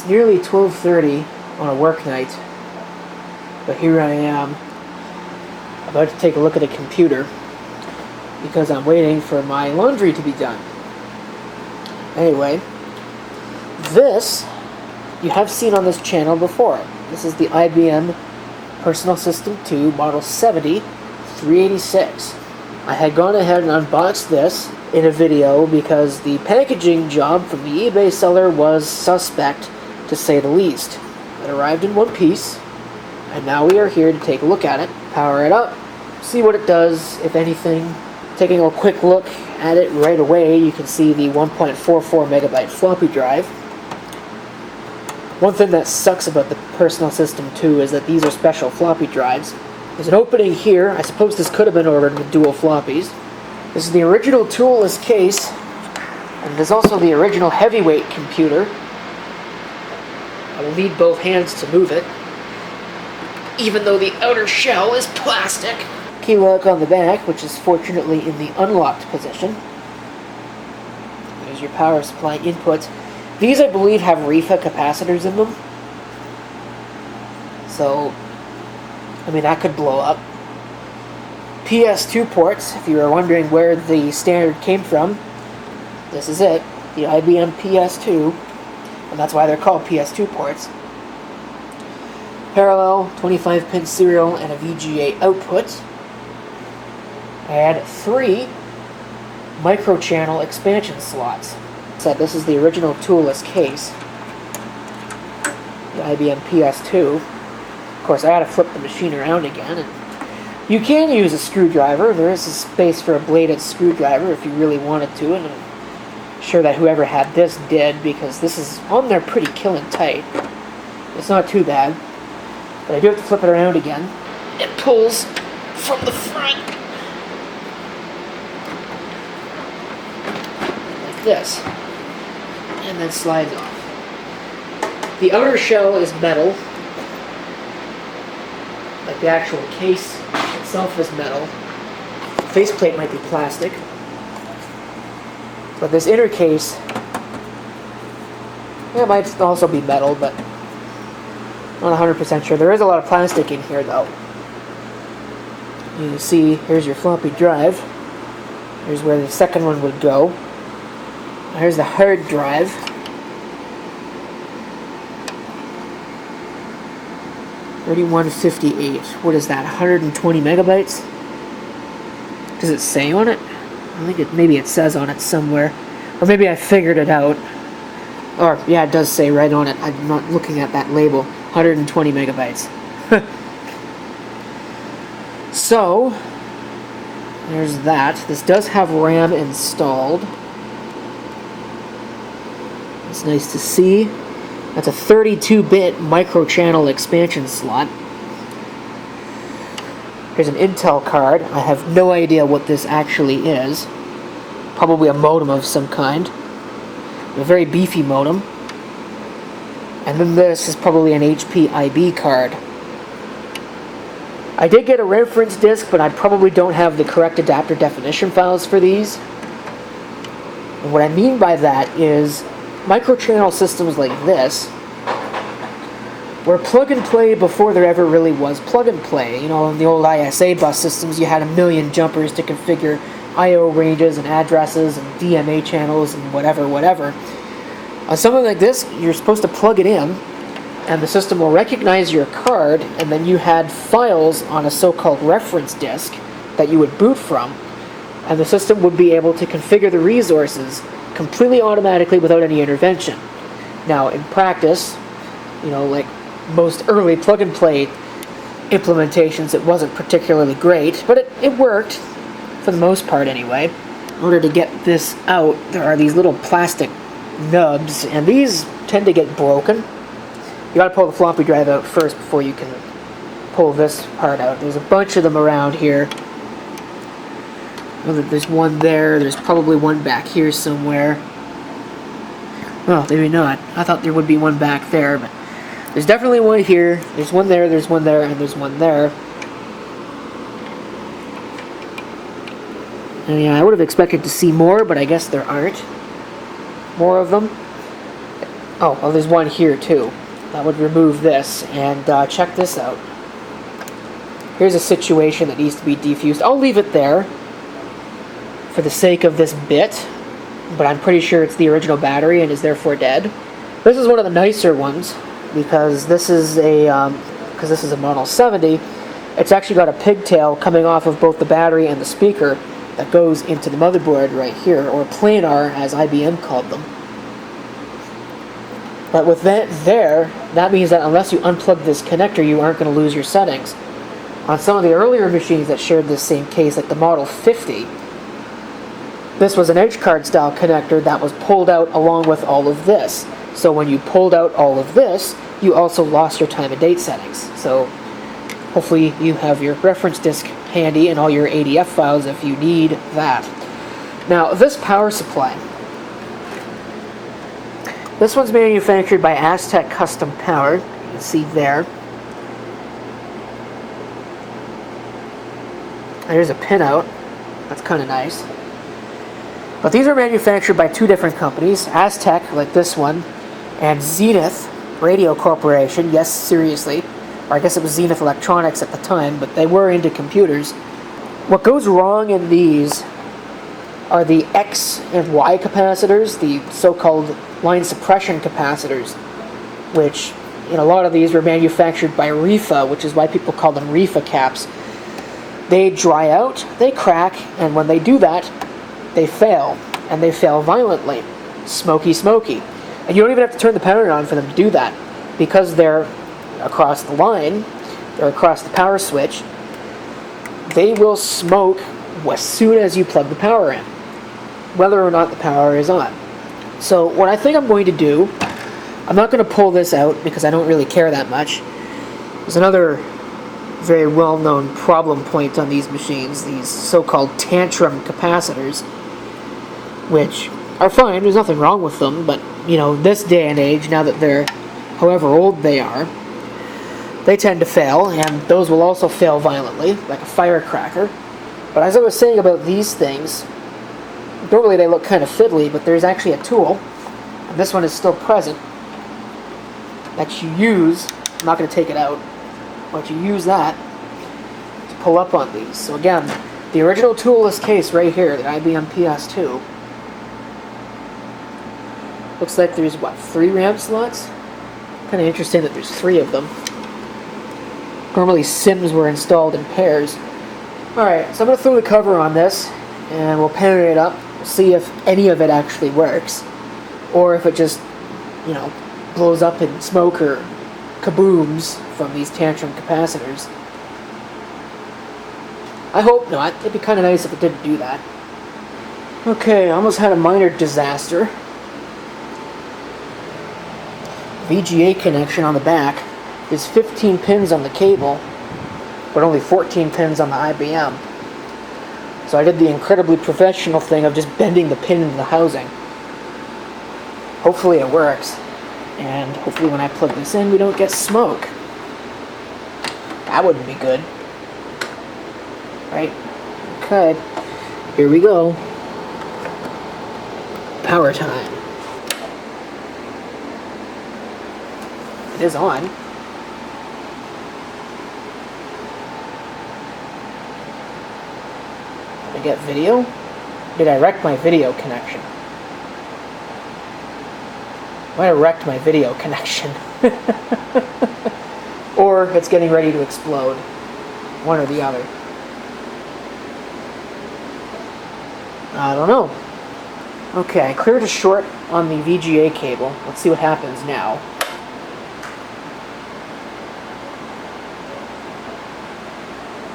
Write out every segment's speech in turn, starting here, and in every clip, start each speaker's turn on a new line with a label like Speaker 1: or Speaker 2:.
Speaker 1: nearly 12:30 on a work night, but here I am, about to take a look at a computer, because I'm waiting for my laundry to be done. Anyway, this you have seen on this channel before. This is the IBM Personal System 2 Model 70-386. I had gone ahead and unboxed this in a video because the packaging job from the eBay seller was suspect, to say the least. It arrived in one piece, and now we are here to take a look at it, power it up, see what it does, if anything. Taking a quick look at it right away, you can see the 1.44 megabyte floppy drive. One thing that sucks about the Personal System 2 is that these are special floppy drives. There's an opening here. I suppose this could have been ordered with dual floppies. This is the original toolless case, and there's also the original heavyweight computer. I will need both hands to move it, even though the outer shell is plastic. Key lock on the back, which is fortunately in the unlocked position. There's your power supply input. These, I believe, have REFA capacitors in them. So, I mean, that could blow up. PS2 ports, if you were wondering where the standard came from, this is it. The IBM PS2. And that's why they're called PS2 ports. Parallel, 25-pin serial, and a VGA output. And 3 micro-channel expansion slots. So this is the original toolless case. The IBM PS2. Of course, I had to flip the machine around again. And you can use a screwdriver. There is a space for a bladed screwdriver if you really wanted to. And I'm sure that whoever had this did, because this is on there pretty killing tight. It's not too bad. But I do have to flip it around again. It pulls from the front. Like this. And then slides off. The outer shell is metal. Like the actual case itself is metal. The faceplate might be plastic. But this inner case, it might also be metal, but not 100% sure. There is a lot of plastic in here, though. You can see, here's your floppy drive. Here's where the second one would go. Here's the hard drive. $31.58. What is that? 120 megabytes? Does it say on it? I think maybe it says on it somewhere. Or maybe I figured it out. Or, yeah, it does say right on it. I'm not looking at that label. 120 megabytes. So, there's that. This does have RAM installed. It's nice to see. That's a 32-bit micro-channel expansion slot. Here's an Intel card. I have no idea what this actually is. Probably a modem of some kind. A very beefy modem. And then this is probably an HP IB card. I did get a reference disk, but I probably don't have the correct adapter definition files for these. And what I mean by that is microchannel systems like this were plug and play before there ever really was plug and play. You know, in the old ISA bus systems, you had a million jumpers to configure I/O ranges and addresses and DMA channels and whatever. On something like this, you're supposed to plug it in, and the system will recognize your card, and then you had files on a so-called reference disk that you would boot from, and the system would be able to configure the resources completely automatically without any intervention. Now, in practice, you know, like most early plug-and-play implementations, it wasn't particularly great, but it worked, for the most part anyway. In order to get this out, there are these little plastic nubs, and these tend to get broken. You gotta pull the floppy drive out first before you can pull this part out. There's a bunch of them around here. There's one there, there's probably one back here somewhere. Well, maybe not. I thought there would be one back there, but there's definitely one here. There's one there, there's one there, and there's one there. And yeah, I would have expected to see more, but I guess there aren't more of them. Oh, well, there's one here too. That would remove this, and check this out. Here's a situation that needs to be defused. I'll leave it there for the sake of this bit, but I'm pretty sure it's the original battery and is therefore dead. This is one of the nicer ones because this is a Model 70. It's actually got a pigtail coming off of both the battery and the speaker that goes into the motherboard right here, or planar as IBM called them. But with that there, that means that unless you unplug this connector, you aren't going to lose your settings. On some of the earlier machines that shared this same case, like the Model 50, this was an edge card style connector that was pulled out along with all of this. So when you pulled out all of this, you also lost your time and date settings. So hopefully you have your reference disk handy and all your ADF files if you need that. Now, this power supply. This one's manufactured by Aztec Custom Power. You can see there. There's a pinout. That's kind of nice. But these are manufactured by two different companies. Aztec, like this one, and Zenith Radio Corporation. Yes, seriously. Or I guess it was Zenith Electronics at the time, but they were into computers. What goes wrong in these are the X and Y capacitors, the so-called line suppression capacitors, which in a lot of these were manufactured by Rifa, which is why people call them Rifa caps. They dry out, they crack, and when they do that, they fail, and they fail violently. Smoky, smoky. And you don't even have to turn the power on for them to do that, because they're across the line, they're across the power switch, they will smoke as soon as you plug the power in, whether or not the power is on. So what I think I'm going to do, I'm not going to pull this out because I don't really care that much. There's another very well-known problem point on these machines, these so-called tantrum capacitors, which are fine, there's nothing wrong with them, but, you know, this day and age, now that they're however old they are, they tend to fail, and those will also fail violently, like a firecracker. But as I was saying about these things, normally they look kind of fiddly, but there's actually a tool, and this one is still present, that you use. I'm not going to take it out, but you use that to pull up on these. So again, the original toolless case right here, the IBM PS2, looks like there's, what, 3 RAM slots? Kind of interesting that there's 3 of them. Normally SIMs were installed in pairs. Alright, so I'm going to throw the cover on this, and we'll pan it up, see if any of it actually works, or if it just, you know, blows up in smoke or kabooms from these tantrum capacitors. I hope not. It'd be kind of nice if it didn't do that. Okay, I almost had a minor disaster. VGA connection on the back. There's 15 pins on the cable, but only 14 pins on the IBM. So I did the incredibly professional thing of just bending the pin into the housing. Hopefully it works. And hopefully when I plug this in, we don't get smoke. That wouldn't be good. Right? Okay. Here we go. Power time. It is on. Did I get video? Did I wreck my video connection? Might have wrecked my video connection. Or it's getting ready to explode. One or the other. I don't know. Okay, I cleared a short on the VGA cable. Let's see what happens now.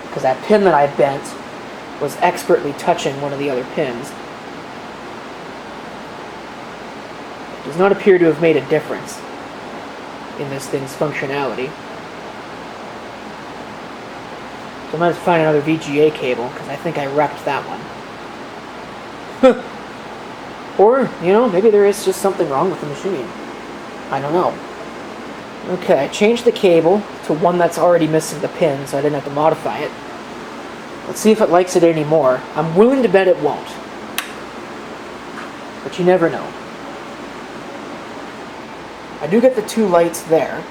Speaker 1: Because that pin that I bent was expertly touching one of the other pins. It does not appear to have made a difference in this thing's functionality. So I might have to find another VGA cable, because I think I wrecked that one. Or, you know, maybe there is just something wrong with the machine. I don't know. Okay, I changed the cable to one that's already missing the pin, so I didn't have to modify it. Let's see if it likes it anymore. I'm willing to bet it won't. But you never know. I do get the two lights there.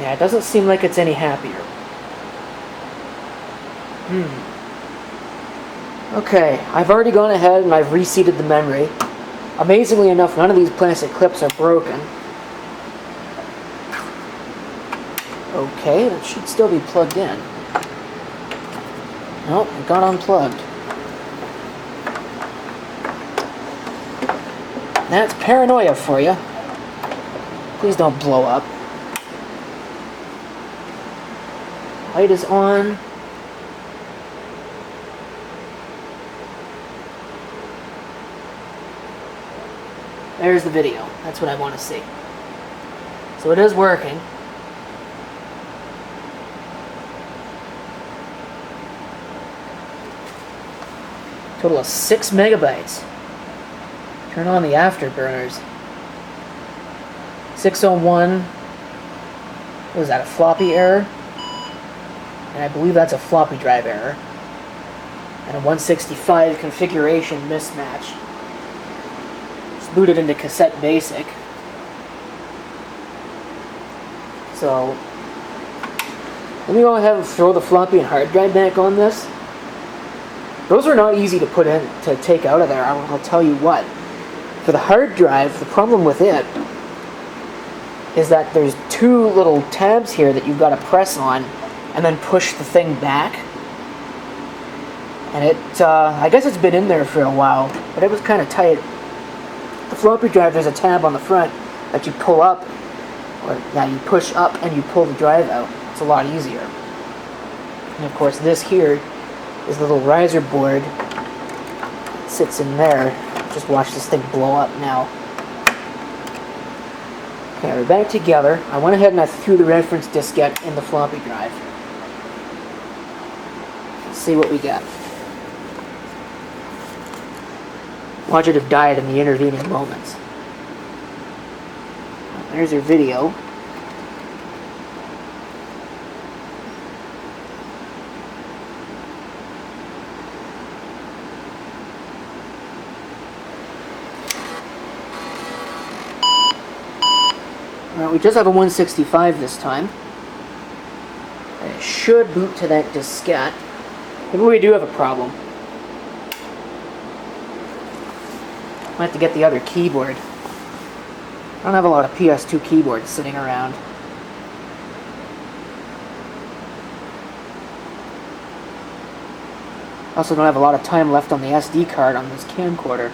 Speaker 1: Yeah, it doesn't seem like it's any happier. Okay, I've already gone ahead and I've reseated the memory. Amazingly enough, none of these plastic clips are broken. Okay, it should still be plugged in. Nope, it got unplugged. That's paranoia for you. Please don't blow up. Light is on. There's the video. That's what I want to see. So it is working. Total of 6 megabytes. Turn on the afterburners. 601. What is that, a floppy error? And I believe that's a floppy drive error. And a 165 configuration mismatch. Just booted into cassette basic. So let me go ahead and throw the floppy and hard drive back on this. Those are not easy to put in, to take out of there, I'll tell you what. For the hard drive, the problem with it is that there's two little tabs here that you've got to press on and then push the thing back. And it, I guess it's been in there for a while, but it was kind of tight. The floppy drive, there's a tab on the front that you pull up, or yeah, you push up and you pull the drive out. It's a lot easier. And of course this here is the little riser board. It sits in there. Just watch this thing blow up now. Okay, we're back together. I went ahead and I threw the reference diskette in the floppy drive. Let's see what we got. Watch it have died in the intervening moments. There's your video. Alright, we just have a 165 this time. And it should boot to that diskette. Maybe we do have a problem. Might have to get the other keyboard. I don't have a lot of PS2 keyboards sitting around. Also don't have a lot of time left on the SD card on this camcorder.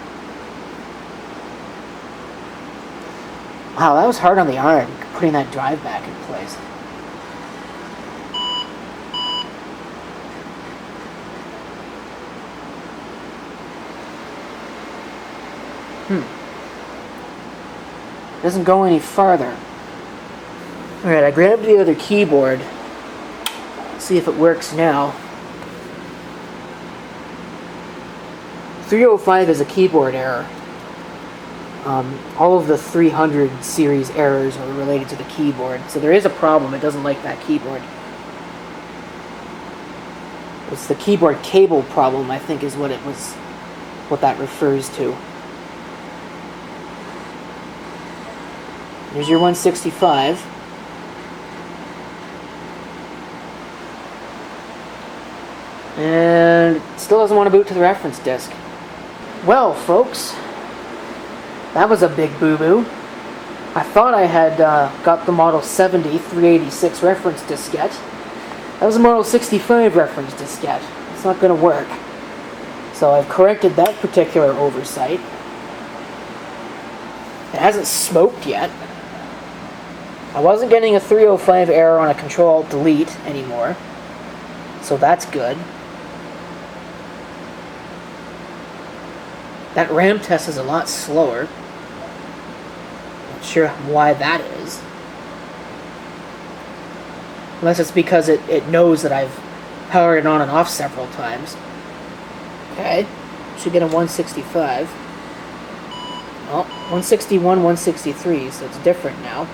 Speaker 1: Wow, that was hard on the arm, putting that drive back in place. It doesn't go any farther. Alright, I grabbed the other keyboard. Let's see if it works now. 305 is a keyboard error. All of the 300 series errors are related to the keyboard, so there is a problem. It doesn't like that keyboard. It's the keyboard cable problem, I think, is what that refers to. There's your 165. And it still doesn't want to boot to the reference disk. Well, folks, that was a big boo-boo. I thought I had got the Model 70 386 reference diskette. That was a Model 65 reference diskette. It's not going to work. So I've corrected that particular oversight. It hasn't smoked yet. I wasn't getting a 305 error on a Control-Alt-Delete anymore. So that's good. That RAM test is a lot slower. Not sure why that is. Unless it's because it knows that I've powered it on and off several times. Okay. Should get a 165. Oh, 161, 163, so it's different now.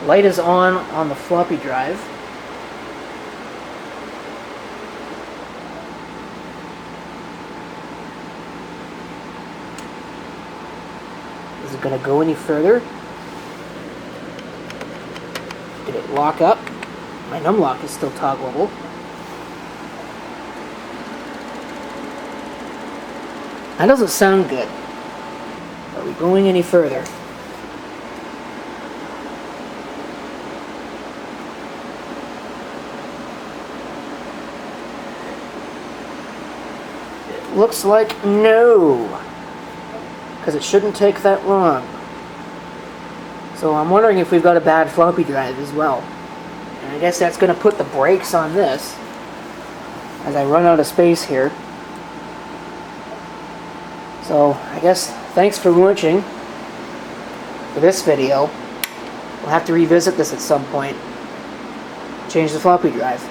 Speaker 1: Light is on the floppy drive. Is it going to go any further? Did it lock up? My numlock is still toggleable. That doesn't sound good. Are we going any further? It looks like no, because it shouldn't take that long. So I'm wondering if we've got a bad floppy drive as well. And I guess that's going to put the brakes on this as I run out of space here. So I guess thanks for watching for this video. We'll have to revisit this at some point. Change the floppy drive.